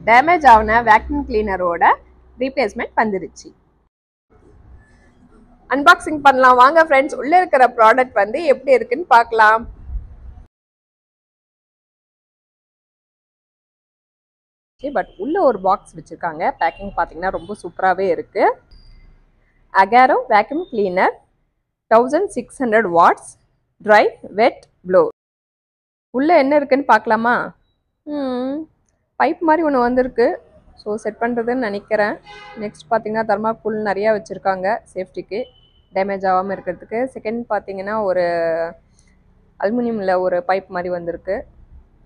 Damage ஆன vacuum கிளீனரோட replacement வந்துருச்சு. Unboxing பண்ணலாம் வாங்க ஃப்ரெண்ட்ஸ். உள்ள இருக்கிற ப்ராடக்ட் வந்து எப்படி இருக்குன்னு பார்க்கலாம். பட் உள்ள ஒரு பாக்ஸ் வச்சிருக்காங்க. பேக்கிங் பார்த்தீங்கன்னா ரொம்ப சூப்பராகவே இருக்கு. Agaro vacuum cleaner 1600 watts dry wet blow. உள்ள என்ன இருக்குன்னு பார்க்கலாமா? பைப் மாதிரி ஒன்று வந்திருக்கு. ஸோ செட் பண்ணுறதுன்னு நினைக்கிறேன். நெக்ஸ்ட் பார்த்தீங்கன்னா தர்மாக்கோல் நிறையா வச்சுருக்காங்க சேஃப்டிக்கு, டேமேஜ் ஆகாமல் இருக்கிறதுக்கு. செகண்ட் பார்த்தீங்கன்னா ஒரு அலுமினியமில் ஒரு பைப் மாதிரி வந்திருக்கு.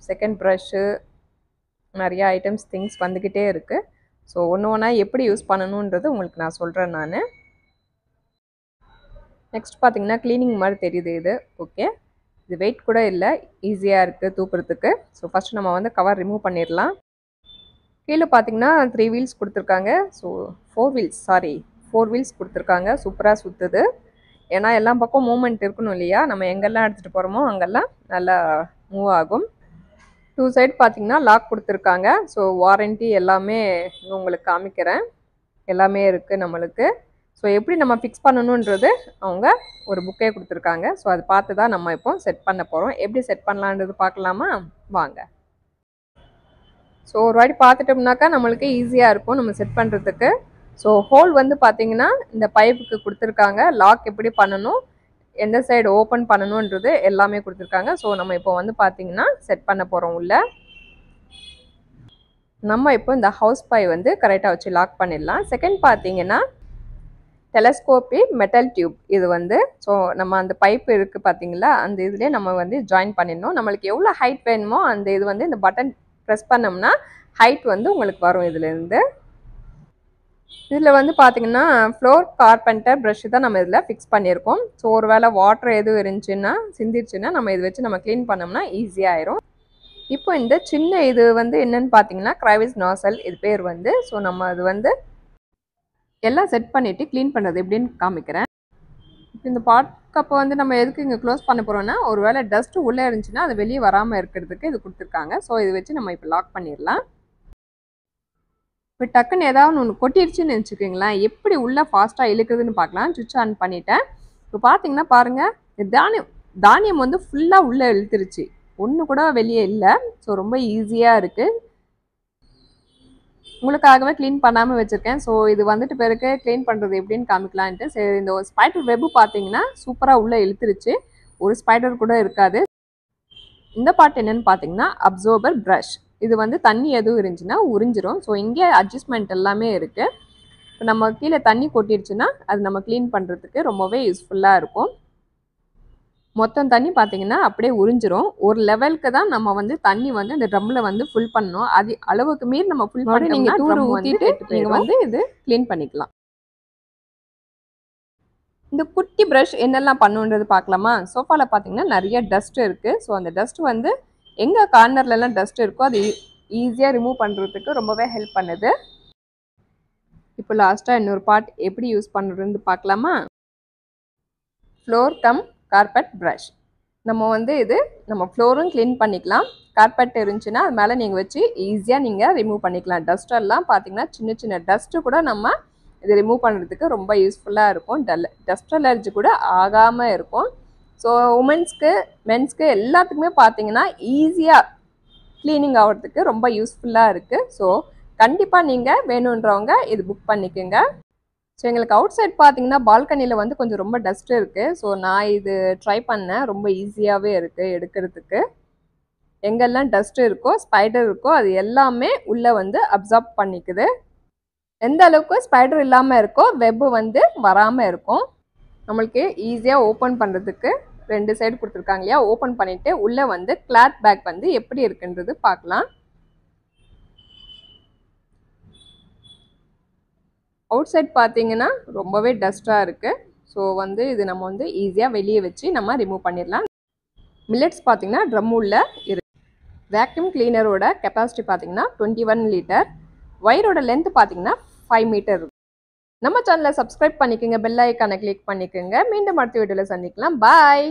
செகண்ட் ப்ரஷ்ஷு, நிறையா ஐட்டம்ஸ் திங்ஸ் வந்துக்கிட்டே இருக்குது. ஸோ ஒன்று ஒன்றா எப்படி யூஸ் பண்ணணுன்றது உங்களுக்கு நான் சொல்கிறேன் நான். நெக்ஸ்ட் பார்த்தீங்கன்னா க்ளீனிங் மாதிரி தெரியுது இது. ஓகே, இது வெயிட் கூட இல்லை, ஈஸியாக இருக்குது தூக்குறதுக்கு. ஸோ ஃபஸ்ட்டு நம்ம வந்து கவர் ரிமூவ் பண்ணிடலாம். கீழே பார்த்தீங்கன்னா 3 வீல்ஸ் கொடுத்துருக்காங்க. ஸோ 4 வீல்ஸ் கொடுத்துருக்காங்க. சூப்பராக சுற்றுது. ஏன்னா எல்லா பக்கம் மூவ்மெண்ட் இருக்கணும் இல்லையா, நம்ம எங்கெல்லாம் எடுத்துகிட்டு போகிறோமோ அங்கெல்லாம் நல்லா மூவ் ஆகும். 2 சைடு பார்த்தீங்கன்னா லாக் கொடுத்துருக்காங்க. ஸோ வாரண்ட்டி எல்லாமே உங்களுக்கு காமிக்கிறேன். எல்லாமே இருக்குது நம்மளுக்கு. ஸோ எப்படி நம்ம ஃபிக்ஸ் பண்ணணுன்றது அவங்க ஒரு புக்கே கொடுத்துருக்காங்க. ஸோ அதை பார்த்து தான் நம்ம இப்போ செட் பண்ண போகிறோம். எப்படி செட் பண்ணலான்றது பார்க்கலாமா வாங்க. ஸோ ஒரு வாட்டி பார்த்துட்டோம்னாக்கா நம்மளுக்கு ஈஸியாக இருக்கும் நம்ம செட் பண்ணுறதுக்கு. ஸோ ஹோல் வந்து பார்த்தீங்கன்னா இந்த பைப்புக்கு கொடுத்துருக்காங்க. லாக் எப்படி பண்ணணும், எந்த சைடு ஓப்பன் பண்ணணுன்றது எல்லாமே கொடுத்துருக்காங்க. ஸோ நம்ம இப்போ வந்து பார்த்தீங்கன்னா செட் பண்ண போகிறோம் உள்ள. நம்ம இப்போ இந்த ஹவுஸ் பை வந்து கரெக்டாக வச்சு லாக் பண்ணிடலாம். செகண்ட் பார்த்தீங்கன்னா டெலஸ்கோபிக் மெட்டல் டியூப். இது வந்து ஸோ நம்ம அந்த பைப் இருக்குது பார்த்தீங்களா, அந்த இதுலேயே நம்ம வந்து ஜாயின் பண்ணிடணும். நம்மளுக்கு எவ்வளோ ஹைட் வேணுமோ அந்த இது வந்து இந்த பட்டன் ப்ரெஸ் பண்ணோம்னா ஹைட் வந்து உங்களுக்கு வரும். இதுலேருந்து இதில் வந்து பார்த்தீங்கன்னா ஃப்ளோர் கார்பெண்டர் ப்ரஷ் தான் நம்ம இதில் ஃபிக்ஸ் பண்ணியிருக்கோம். ஸோ ஒரு வேளை வாட்டர் எதுவும் இருந்துச்சுன்னா சிந்திருச்சுன்னா நம்ம இதை வச்சு நம்ம க்ளீன் பண்ணோம்னா ஈஸியாகிடும். இப்போ இந்த சின்ன இது வந்து என்னென்னு பார்த்தீங்கன்னா கிரைவிஸ் நாசல் இது பேர் வந்து. ஸோ நம்ம அது வந்து எல்லாம் செட் பண்ணிவிட்டு க்ளீன் பண்ணுறது எப்படின்னு காமிக்கிறேன். இப்போ இந்த பாட் கப்பை வந்து நம்ம எதுக்கு இங்கே க்ளோஸ் பண்ண போகிறோம்னா ஒரு வேளை டஸ்ட்டு உள்ளே இருந்துச்சுன்னா அது வெளியே வராமல் இருக்கிறதுக்கு இது கொடுத்துருக்காங்க. ஸோ இது வச்சு நம்ம இப்போ லாக் பண்ணிடலாம். இப்போ டக்குன்னு ஏதாவது ஒன்று கொட்டிடுச்சுன்னு நினச்சிக்கிங்களேன், எப்படி உள்ளே ஃபாஸ்ட்டாக இழுக்குதுன்னு பார்க்கலாம். சுவிட்ச் ஆன் பண்ணிவிட்டேன். இப்போ பார்த்தீங்கன்னா பாருங்கள், தானியம் வந்து ஃபுல்லாக உள்ளே இழுத்துருச்சு, ஒன்று கூட வெளியே இல்லை. ஸோ ரொம்ப ஈஸியாக இருக்குது. உங்களுக்காகவே க்ளீன் பண்ணாமல் வச்சுருக்கேன். ஸோ இது வந்துட்டு பிறகு க்ளீன் பண்ணுறது எப்படின்னு காமிக்கலான்ட்டு. சரி, இந்த ஸ்பைடர் வெப்பு பார்த்தீங்கன்னா சூப்பராக உள்ளே இழுத்துருச்சு, ஒரு ஸ்பைடர் கூட இருக்காது. இந்த பார்ட் என்னென்னு பார்த்தீங்கன்னா அப்சர்வர் ப்ரஷ். இது வந்து தண்ணி எதுவும் இருந்துச்சுன்னா உறிஞ்சிரும். ஸோ இங்கே அட்ஜஸ்ட்மெண்ட் எல்லாமே இருக்குது. இப்போ நம்ம கீழே தண்ணி கொட்டிடுச்சுன்னா அது நம்ம க்ளீன் பண்ணுறதுக்கு ரொம்பவே யூஸ்ஃபுல்லாக இருக்கும். மொத்தம் தண்ணி பார்த்தீங்கன்னா அப்படியே உறிஞ்சிரும். ஒரு லெவலுக்கு தான் நம்ம வந்து தண்ணி வந்து இந்த ட்ரம்மில் வந்து ஃபுல் பண்ணணும். அது அளவுக்கு மீறி நம்ம ஃபுல் பண்ணி நீங்கள் தூர ஊற்றிட்டு நீங்கள் வந்து இது க்ளீன் பண்ணிக்கலாம். இந்த குட்டி ப்ரஷ் என்னெல்லாம் பண்ணுன்றது பார்க்கலாமா? சோஃபாவில் பார்த்தீங்கன்னா நிறைய டஸ்ட் இருக்குது. ஸோ அந்த டஸ்ட் வந்து எங்கே கார்னர்லலாம் டஸ்ட் இருக்கோ அது ஈஸியாக ரிமூவ் பண்ணுறதுக்கு ரொம்பவே ஹெல்ப் பண்ணுது. இப்போ லாஸ்ட்டாக இன்னொரு பார்ட் எப்படி யூஸ் பண்ணுறதுன்னு பார்க்கலாமா? Floor cum carpet brush. நம்ம வந்து இது நம்ம ஃப்ளோரும் க்ளீன் பண்ணிக்கலாம். கார்பெட் இருந்துச்சுன்னா அது மேலே நீங்கள் வச்சு ஈஸியாக நீங்கள் ரிமூவ் பண்ணிக்கலாம். டஸ்டெல்லாம் பார்த்தீங்கன்னா சின்ன சின்ன டஸ்ட்டு கூட நம்ம இது ரிமூவ் பண்ணுறதுக்கு ரொம்ப யூஸ்ஃபுல்லாக இருக்கும். டஸ்ட் அலர்ஜி கூட ஆகாமல் இருக்கும். ஸோ உமன்ஸ்க்கு மென்ஸ்க்கு எல்லாத்துக்குமே பார்த்தீங்கன்னா ஈஸியாக க்ளீனிங் ஆகிறதுக்கு ரொம்ப யூஸ்ஃபுல்லாக இருக்குது. ஸோ கண்டிப்பாக நீங்கள் வேணுன்றவங்க இது புக் பண்ணிக்கோங்க. ஸோ எங்களுக்கு அவுட் சைட் பார்த்தீங்கன்னா பால்கனியில் வந்து கொஞ்சம் ரொம்ப டஸ்ட்டு இருக்குது. ஸோ நான் இது ட்ரை பண்ணேன், ரொம்ப ஈஸியாகவே இருக்குது எடுக்கிறதுக்கு. எங்கெல்லாம் டஸ்ட்டு இருக்கோ ஸ்பைடர் இருக்கோ அது எல்லாமே உள்ளே வந்து அப்சார்ப் பண்ணிக்குது. எந்த அளவுக்கு ஸ்பைடர் இல்லாமல் இருக்கோ வெப்பு வந்து வராமல் இருக்கும். நம்மளுக்கு ஈஸியாக ஓப்பன் பண்ணுறதுக்கு 2 சைடு கொடுத்துருக்காங்க இல்லையா, ஓப்பன் பண்ணிவிட்டு உள்ளே வந்து கிளாத் பேக் வந்து எப்படி இருக்குன்றது பார்க்கலாம். அவுட் சைட் பார்த்தீங்கன்னா ரொம்பவே டஸ்ட்டாக இருக்குது. ஸோ வந்து இது நம்ம வந்து ஈஸியாக வெளியே வச்சு நம்ம ரிமூவ் பண்ணிடலாம். மில்லட்ஸ் பார்த்தீங்கன்னா ட்ரம் உள்ள இருக்கு. வேக்யூம் கிளீனரோட கெப்பாசிட்டி பார்த்தீங்கன்னா 21 லிட்டர். ஒயரோட லென்த் பார்த்தீங்கன்னா 5 மீட்டர் இருக்கும். நம்ம சேனலை சப்ஸ்கிரைப் பண்ணிக்கோங்க, பெல் ஐக்கானை கிளிக் பண்ணிக்கோங்க. மீண்டும் அடுத்த வீடியோவில் சந்திக்கலாம். பாய்.